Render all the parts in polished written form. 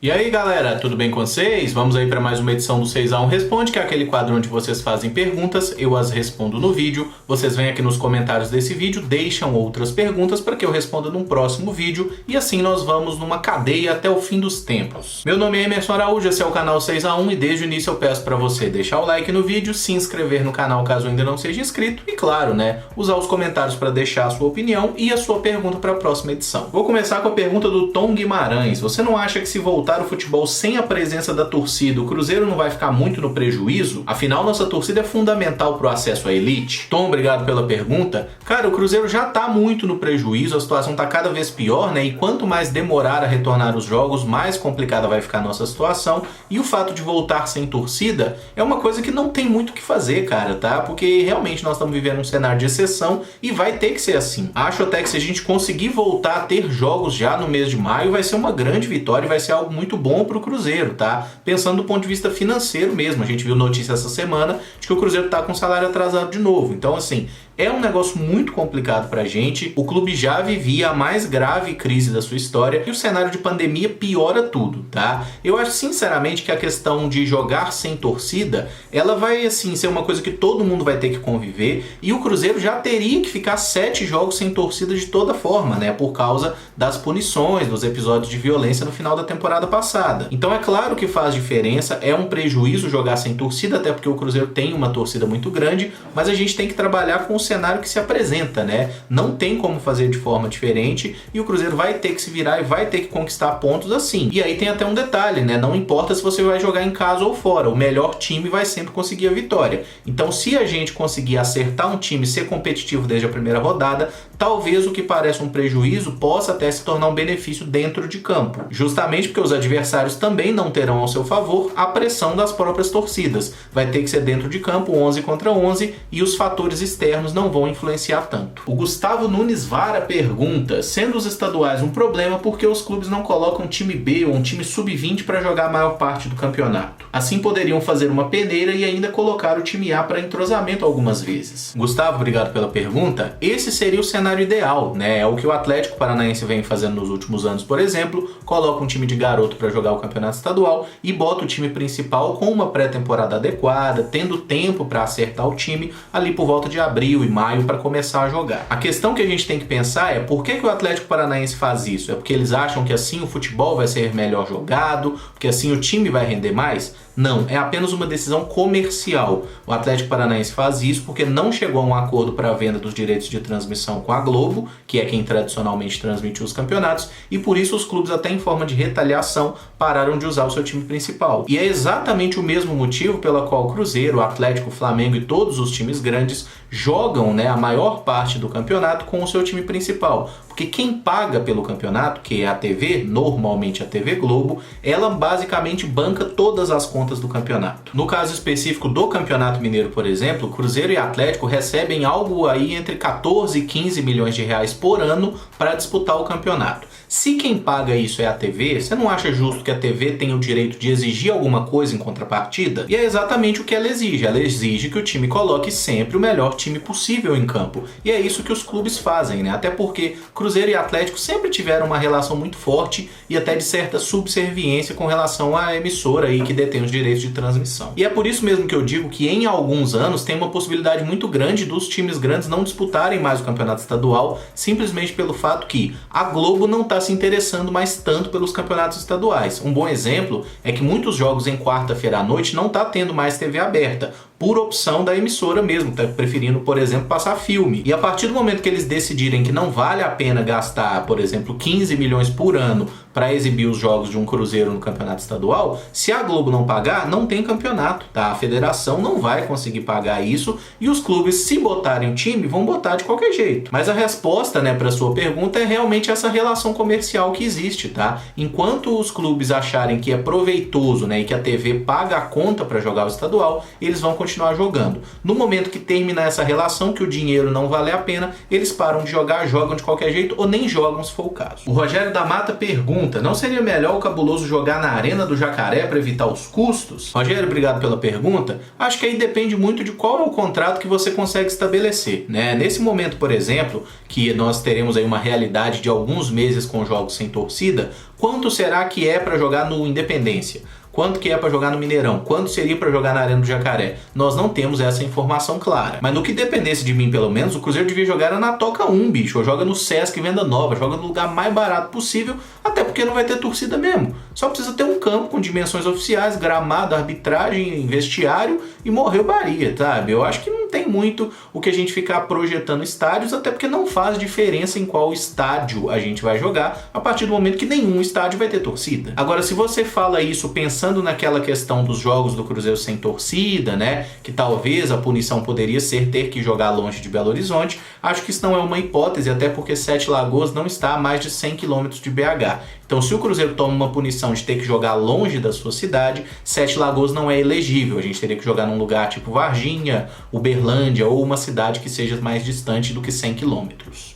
E aí galera, tudo bem com vocês? Vamos aí para mais uma edição do 6x1 Responde, que é aquele quadro onde vocês fazem perguntas, eu as respondo no vídeo, vocês vêm aqui nos comentários desse vídeo, deixam outras perguntas para que eu responda num próximo vídeo e assim nós vamos numa cadeia até o fim dos tempos. Meu nome é Emerson Araújo, esse é o canal 6x1 e desde o início eu peço para você deixar o like no vídeo, se inscrever no canal caso ainda não seja inscrito e claro, né, usar os comentários para deixar a sua opinião e a sua pergunta para a próxima edição. Vou começar com a pergunta do Tom Guimarães. Você não acha que se voltar o futebol sem a presença da torcida, o Cruzeiro não vai ficar muito no prejuízo? Afinal, nossa torcida é fundamental para o acesso à elite. Tom, obrigado pela pergunta. Cara, o Cruzeiro já está muito no prejuízo, a situação está cada vez pior, né? E quanto mais demorar a retornar os jogos, mais complicada vai ficar a nossa situação. E o fato de voltar sem torcida é uma coisa que não tem muito o que fazer, cara, tá? Porque realmente nós estamos vivendo um cenário de exceção e vai ter que ser assim. Acho até que se a gente conseguir voltar a ter jogos já no mês de maio, vai ser uma grande vitória e vai ser algo muito bom para o Cruzeiro, tá? Pensando do ponto de vista financeiro mesmo, a gente viu notícia essa semana de que o Cruzeiro tá com salário atrasado de novo. Então, assim, é um negócio muito complicado pra gente. O clube já vivia a mais grave crise da sua história e o cenário de pandemia piora tudo, tá? Eu acho sinceramente que a questão de jogar sem torcida, ela vai assim ser uma coisa que todo mundo vai ter que conviver e o Cruzeiro já teria que ficar 7 jogos sem torcida de toda forma, né? Por causa das punições, dos episódios de violência no final da temporada passada. Então é claro que faz diferença, é um prejuízo jogar sem torcida, até porque o Cruzeiro tem uma torcida muito grande, mas a gente tem que trabalhar com o cenário que se apresenta, né? Não tem como fazer de forma diferente e o Cruzeiro vai ter que se virar e vai ter que conquistar pontos assim. E aí tem até um detalhe, né? Não importa se você vai jogar em casa ou fora, o melhor time vai sempre conseguir a vitória. Então se a gente conseguir acertar um time, ser competitivo desde a primeira rodada, talvez o que parece um prejuízo possa até se tornar um benefício dentro de campo. Justamente porque os adversários também não terão ao seu favor a pressão das próprias torcidas. Vai ter que ser dentro de campo, 11 contra 11, e os fatores externos não vão influenciar tanto. O Gustavo Nunes Vara pergunta, sendo os estaduais um problema, por que os clubes não colocam um time B ou um time sub-20 para jogar a maior parte do campeonato? Assim poderiam fazer uma peneira e ainda colocar o time A para entrosamento algumas vezes. Gustavo, obrigado pela pergunta. Esse seria o cenário ideal, né? É o que o Atlético Paranaense vem fazendo nos últimos anos, por exemplo, coloca um time de garoto para jogar o campeonato estadual e bota o time principal com uma pré-temporada adequada, tendo tempo para acertar o time ali por volta de abril e maio para começar a jogar. A questão que a gente tem que pensar é por que o Atlético Paranaense faz isso? É porque eles acham que assim o futebol vai ser melhor jogado, porque assim o time vai render mais? Não, é apenas uma decisão comercial. O Atlético Paranaense faz isso porque não chegou a um acordo para a venda dos direitos de transmissão com a Globo, que é quem tradicionalmente transmite os campeonatos, e por isso os clubes, até em forma de retaliação, pararam de usar o seu time principal. E é exatamente o mesmo motivo pela qual o Cruzeiro, o Atlético, o Flamengo e todos os times grandes jogam, né, a maior parte do campeonato com o seu time principal. Porque quem paga pelo campeonato, que é a TV, normalmente a TV Globo, ela basicamente banca todas as contas do campeonato. No caso específico do Campeonato Mineiro, por exemplo, Cruzeiro e Atlético recebem algo aí entre 14 e 15 milhões de reais por ano para disputar o campeonato. Se quem paga isso é a TV, você não acha justo que a TV tenha o direito de exigir alguma coisa em contrapartida? E é exatamente o que ela exige. Ela exige que o time coloque sempre o melhor time possível em campo. E é isso que os clubes fazem, né? Até porque Cruzeiro e Atlético sempre tiveram uma relação muito forte e até de certa subserviência com relação à emissora aí que detém os direitos de transmissão. E é por isso mesmo que eu digo que em alguns anos tem uma possibilidade muito grande dos times grandes não disputarem mais o campeonato estadual, simplesmente pelo fato que a Globo não está se interessando mais tanto pelos campeonatos estaduais. Um bom exemplo é que muitos jogos em quarta-feira à noite não está tendo mais TV aberta, por opção da emissora mesmo, tá preferindo, por exemplo, passar filme. E a partir do momento que eles decidirem que não vale a pena gastar, por exemplo, 15 milhões por ano para exibir os jogos de um Cruzeiro no campeonato estadual, se a Globo não pagar, não tem campeonato, tá? A federação não vai conseguir pagar isso e os clubes, se botarem o time, vão botar de qualquer jeito. Mas a resposta, né, para sua pergunta é realmente essa relação comercial que existe, tá? Enquanto os clubes acharem que é proveitoso, né, e que a TV paga a conta para jogar o estadual, eles vão continuar continuar jogando. No momento que terminar essa relação, que o dinheiro não vale a pena, eles param de jogar, jogam de qualquer jeito ou nem jogam se for o caso. O Rogério da Mata pergunta: não seria melhor o Cabuloso jogar na Arena do Jacaré para evitar os custos? Rogério, obrigado pela pergunta. Acho que aí depende muito de qual é o contrato que você consegue estabelecer, né? Nesse momento, por exemplo, que nós teremos aí uma realidade de alguns meses com jogos sem torcida, quanto será que é para jogar no Independência? Quanto que é para jogar no Mineirão? Quanto seria para jogar na Arena do Jacaré? Nós não temos essa informação clara. Mas no que dependesse de mim, pelo menos, o Cruzeiro devia jogar na Toca 1, bicho. Ou joga no Sesc Venda Nova, joga no lugar mais barato possível, até porque não vai ter torcida mesmo. Só precisa ter um campo com dimensões oficiais, gramado, arbitragem, vestiário e morreu Bahia, sabe? Eu acho que não tem muito o que a gente ficar projetando estádios, até porque não faz diferença em qual estádio a gente vai jogar, a partir do momento que nenhum estádio vai ter torcida. Agora, se você fala isso pensando naquela questão dos jogos do Cruzeiro sem torcida, né, que talvez a punição poderia ser ter que jogar longe de Belo Horizonte, acho que isso não é uma hipótese, até porque Sete Lagoas não está a mais de 100 km de BH. Então, se o Cruzeiro toma uma punição de ter que jogar longe da sua cidade, Sete Lagoas não é elegível. A gente teria que jogar num lugar tipo Varginha, Uberlândia ou uma cidade que seja mais distante do que 100 km.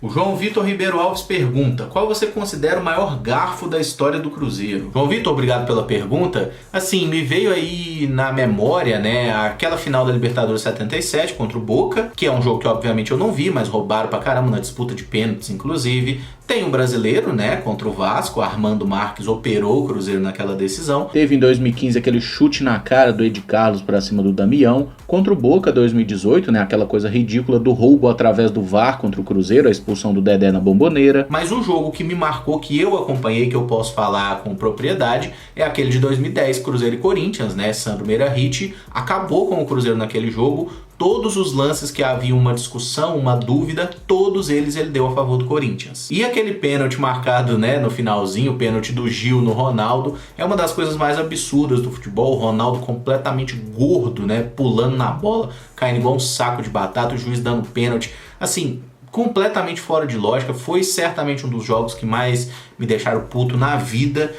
O João Vitor Ribeiro Alves pergunta: qual você considera o maior garfo da história do Cruzeiro? João Vitor, obrigado pela pergunta. Assim, me veio aí na memória, né, aquela final da Libertadores 77 contra o Boca, que é um jogo que obviamente eu não vi, mas roubaram pra caramba na disputa de pênaltis, inclusive. Tem um brasileiro, né, contra o Vasco, Armando Marques operou o Cruzeiro naquela decisão. Teve em 2015 aquele chute na cara do Ed Carlos pra cima do Damião. Contra o Boca 2018, né, aquela coisa ridícula do roubo através do VAR contra o Cruzeiro, a expulsão do Dedé na Bomboneira. Mas um jogo que me marcou, que eu acompanhei, que eu posso falar com propriedade, é aquele de 2010, Cruzeiro e Corinthians, né, Sandro Meirahit acabou com o Cruzeiro naquele jogo. Todos os lances que havia uma discussão, uma dúvida, todos eles ele deu a favor do Corinthians. E aquele pênalti marcado, né, no finalzinho, o pênalti do Gil no Ronaldo, é uma das coisas mais absurdas do futebol. O Ronaldo completamente gordo, né, pulando na bola, caindo igual um saco de batata, o juiz dando pênalti. Assim, completamente fora de lógica. Foi certamente um dos jogos que mais me deixaram puto na vida.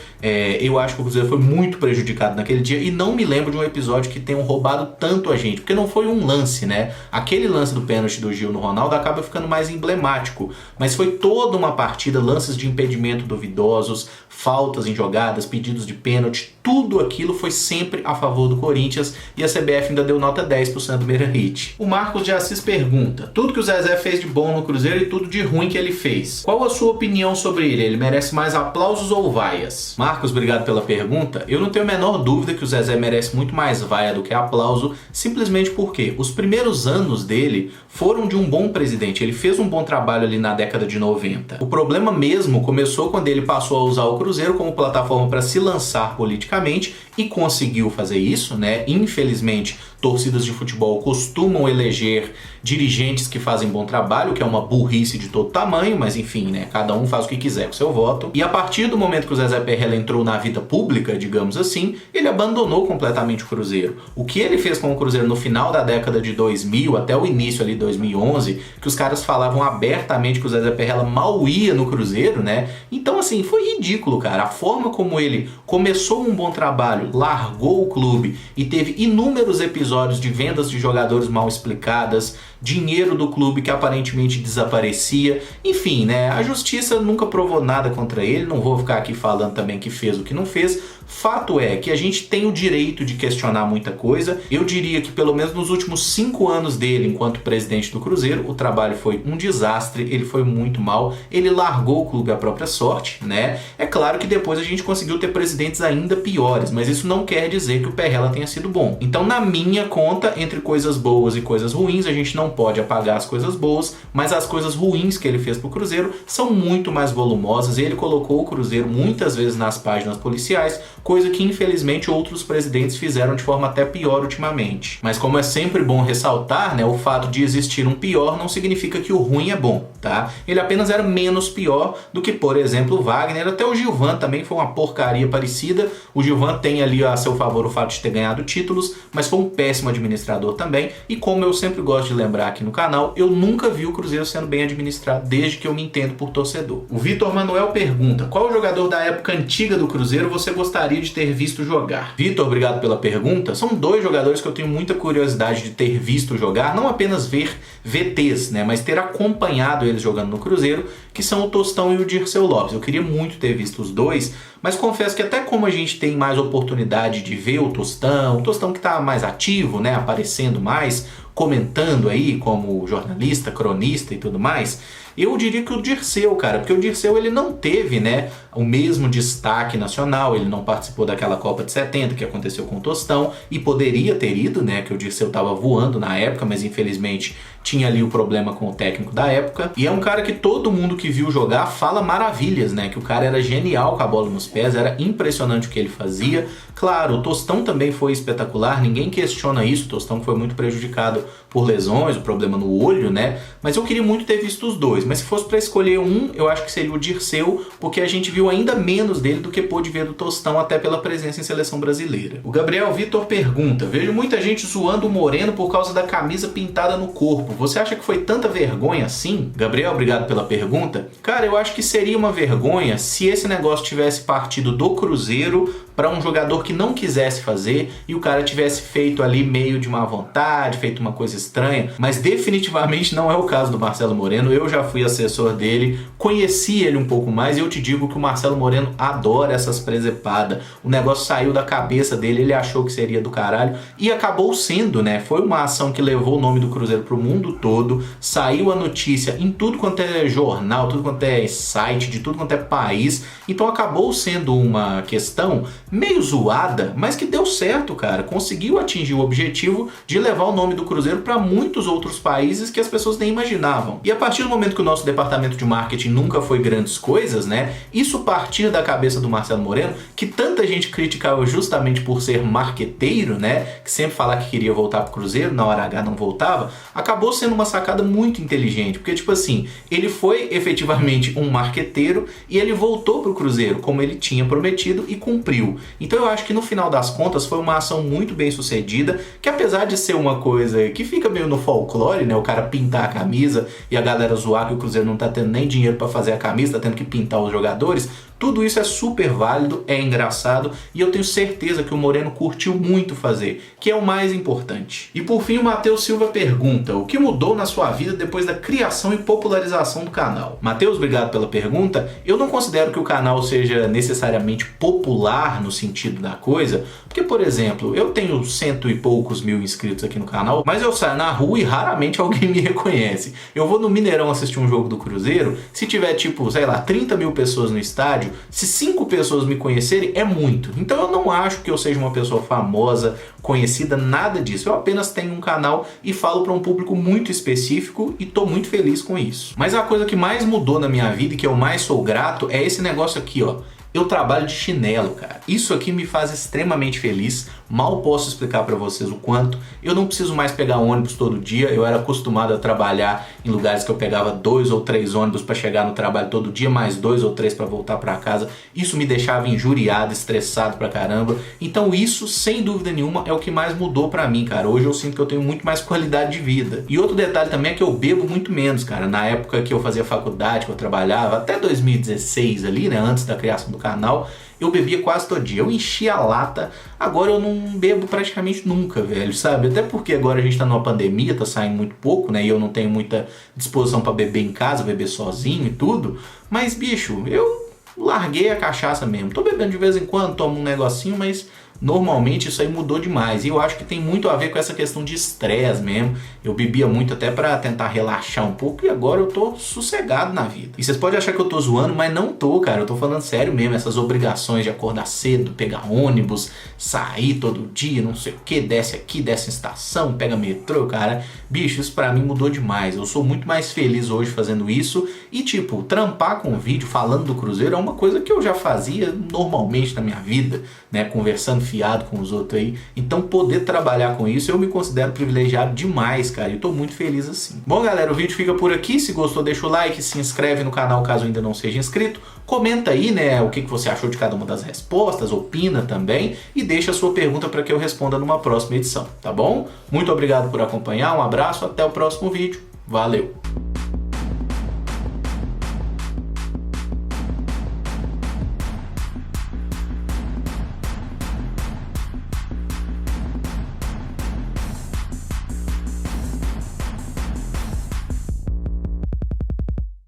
Eu acho que o Cruzeiro foi muito prejudicado naquele dia e não me lembro de um episódio que tenham roubado tanto a gente, porque não foi um lance, né? Aquele lance do pênalti do Gil no Ronaldo acaba ficando mais emblemático, mas foi toda uma partida, lances de impedimento duvidosos, faltas em jogadas, pedidos de pênalti, tudo aquilo foi sempre a favor do Corinthians e a CBF ainda deu nota 10 pro Sandro Meirahit. O Marcos de Assis pergunta: tudo que o Zezé fez de bom no Cruzeiro e tudo de ruim que ele fez, qual a sua opinião sobre ele? Ele merece mais aplausos ou vaias? Marcos, obrigado pela pergunta. Eu não tenho a menor dúvida que o Zezé merece muito mais vaia do que aplauso, simplesmente porque os primeiros anos dele foram de um bom presidente. Ele fez um bom trabalho ali na década de 90. O problema mesmo começou quando ele passou a usar o Cruzeiro como plataforma para se lançar politicamente e conseguiu fazer isso, né? Infelizmente, torcidas de futebol costumam eleger dirigentes que fazem bom trabalho, que é uma burrice de todo tamanho, mas enfim, né? Cada um faz o que quiser com seu voto. E a partir do momento que o Zezé Perrella entrou na vida pública, digamos assim, ele abandonou completamente o Cruzeiro. O que ele fez com o Cruzeiro no final da década de 2000 até o início ali de 2011, que os caras falavam abertamente que o Zezé Perrella mal ia no Cruzeiro, né? Então assim, foi ridículo, cara. A forma como ele começou um bom trabalho, largou o clube e teve inúmeros episódios de vendas de jogadores mal explicadas, dinheiro do clube que aparentemente desaparecia, enfim, né? A justiça nunca provou nada contra ele, não vou ficar aqui falando também que fez o que não fez. Fato é que a gente tem o direito de questionar muita coisa. Eu diria que pelo menos nos últimos 5 anos dele enquanto presidente do Cruzeiro, o trabalho foi um desastre, ele foi muito mal, ele largou o clube à própria sorte, né? É claro que depois a gente conseguiu ter presidentes ainda piores, mas isso não quer dizer que o Perrella tenha sido bom. Então, na minha conta, entre coisas boas e coisas ruins, a gente não pode apagar as coisas boas, mas as coisas ruins que ele fez pro Cruzeiro são muito mais volumosas. Ele colocou o Cruzeiro muitas vezes nas páginas policiais, coisa que infelizmente outros presidentes fizeram de forma até pior ultimamente. Mas como é sempre bom ressaltar, né, o fato de existir um pior não significa que o ruim é bom, tá? Ele apenas era menos pior do que, por exemplo, o Wagner. Até o Gilvan também foi uma porcaria parecida. O Gilvan tem ali a seu favor o fato de ter ganhado títulos, mas foi um péssimo administrador também. E como eu sempre gosto de lembrar aqui no canal, eu nunca vi o Cruzeiro sendo bem administrado desde que eu me entendo por torcedor. O Vitor Manuel pergunta: qual jogador da época antiga do Cruzeiro você gostaria gostaria de ter visto jogar? Vitor, obrigado pela pergunta. São dois jogadores que eu tenho muita curiosidade de ter visto jogar, não apenas ver VTs, né, mas ter acompanhado eles jogando no Cruzeiro, que são o Tostão e o Dirceu Lopes. Eu queria muito ter visto os dois, mas confesso que até como a gente tem mais oportunidade de ver o Tostão que está mais ativo, né, aparecendo mais, comentando aí como jornalista, cronista e tudo mais, eu diria que o Dirceu, cara, porque o Dirceu ele não teve, né, o mesmo destaque nacional, ele não participou daquela Copa de 70 que aconteceu com o Tostão e poderia ter ido, né, que o Dirceu tava voando na época, mas infelizmente tinha ali o problema com o técnico da época. E é um cara que todo mundo que viu jogar fala maravilhas, né, que o cara era genial com a bola nos pés, era impressionante o que ele fazia. Claro, o Tostão também foi espetacular, ninguém questiona isso, o Tostão foi muito prejudicado por lesões, o problema no olho, né, mas eu queria muito ter visto os dois. Mas se fosse para escolher um, eu acho que seria o Dirceu, porque a gente viu ainda menos dele do que pôde ver do Tostão, até pela presença em seleção brasileira. O Gabriel Vitor pergunta: vejo muita gente zoando o Moreno por causa da camisa pintada no corpo. Você acha que foi tanta vergonha assim? Gabriel, obrigado pela pergunta. Cara, eu acho que seria uma vergonha se esse negócio tivesse partido do Cruzeiro para um jogador que não quisesse fazer e o cara tivesse feito ali meio de má vontade, feito uma coisa estranha, mas definitivamente não é o caso do Marcelo Moreno. Eu já fui assessor dele, conheci ele um pouco mais e eu te digo que o Marcelo Moreno adora essas presepadas. O negócio saiu da cabeça dele, ele achou que seria do caralho e acabou sendo, né? Foi uma ação que levou o nome do Cruzeiro pro mundo todo, saiu a notícia em tudo quanto é jornal, tudo quanto é site, de tudo quanto é país, então acabou sendo uma questão meio zoada, mas que deu certo, cara. Conseguiu atingir o objetivo de levar o nome do Cruzeiro para muitos outros países que as pessoas nem imaginavam. E a partir do momento que o nosso departamento de marketing nunca foi grandes coisas, né? Isso partir da cabeça do Marcelo Moreno, que tanta gente criticava justamente por ser marqueteiro, né? Que sempre falava que queria voltar pro Cruzeiro, na hora H não voltava, acabou sendo uma sacada muito inteligente, porque tipo assim, ele foi efetivamente um marqueteiro e ele voltou pro Cruzeiro como ele tinha prometido e cumpriu. Então eu acho que no final das contas foi uma ação muito bem sucedida, que apesar de ser uma coisa que fica meio no folclore, né, o cara pintar a camisa e a galera zoar que o Cruzeiro não tá tendo nem dinheiro para fazer a camisa, tá tendo que pintar os jogadores, tudo isso é super válido, é engraçado e eu tenho certeza que o Moreno curtiu muito fazer, que é o mais importante. E por fim o Matheus Silva pergunta: o que mudou na sua vida depois da criação e popularização do canal? Matheus, obrigado pela pergunta. Eu não considero que o canal seja necessariamente popular no sentido da coisa, porque, por exemplo, eu tenho 100 e poucos mil inscritos aqui no canal, mas eu saio na rua e raramente alguém me reconhece. Eu vou no Mineirão assistir um jogo do Cruzeiro, se tiver tipo, sei lá, 30 mil pessoas no estádio, se 5 pessoas me conhecerem, é muito. Então eu não acho que eu seja uma pessoa famosa, conhecida, nada disso. Eu apenas tenho um canal e falo para um público muito específico e tô muito feliz com isso. Mas a coisa que mais mudou na minha vida e que eu mais sou grato é esse negócio aqui, ó. Eu trabalho de chinelo, cara. Isso aqui me faz extremamente feliz. Mal posso explicar pra vocês o quanto. Eu não preciso mais pegar ônibus todo dia. Eu era acostumado a trabalhar em lugares que eu pegava 2 ou 3 ônibus pra chegar no trabalho todo dia, mais 2 ou 3 pra voltar pra casa. Isso me deixava injuriado, estressado pra caramba. Então isso, sem dúvida nenhuma, é o que mais mudou pra mim, cara. Hoje eu sinto que eu tenho muito mais qualidade de vida. E outro detalhe também é que eu bebo muito menos, cara. Na época que eu fazia faculdade, que eu trabalhava, até 2016 ali, né, antes da criação do canal, eu bebia quase todo dia, eu enchia a lata. Agora eu não bebo praticamente nunca, velho, sabe? Até porque agora a gente tá numa pandemia, tá saindo muito pouco, né? E eu não tenho muita disposição pra beber em casa, beber sozinho e tudo. Mas, bicho, eu larguei a cachaça mesmo. Tô bebendo de vez em quando, tomo um negocinho, mas normalmente isso aí mudou demais. E eu acho que tem muito a ver com essa questão de estresse mesmo. Eu bebia muito até pra tentar relaxar um pouco e agora eu tô sossegado na vida. E vocês podem achar que eu tô zoando, mas não tô, cara. Eu tô falando sério mesmo. Essas obrigações de acordar cedo, pegar ônibus, sair todo dia, não sei o que, desce aqui, desce em estação, pega metrô, cara. Bicho, isso pra mim mudou demais. Eu sou muito mais feliz hoje fazendo isso. E tipo, trampar com vídeo falando do Cruzeiro é uma coisa que eu já fazia normalmente na minha vida, né? Conversando fiado com os outros aí. Então poder trabalhar com isso eu me considero privilegiado demais, cara. E tô muito feliz assim. Bom, galera, o vídeo fica por aqui. Se gostou, deixa o like, se inscreve no canal caso ainda não seja inscrito. Comenta aí, né, o que você achou de cada uma das respostas, opina também e deixa a sua pergunta para que eu responda numa próxima edição, tá bom? Muito obrigado por acompanhar, um abraço, até o próximo vídeo. Valeu!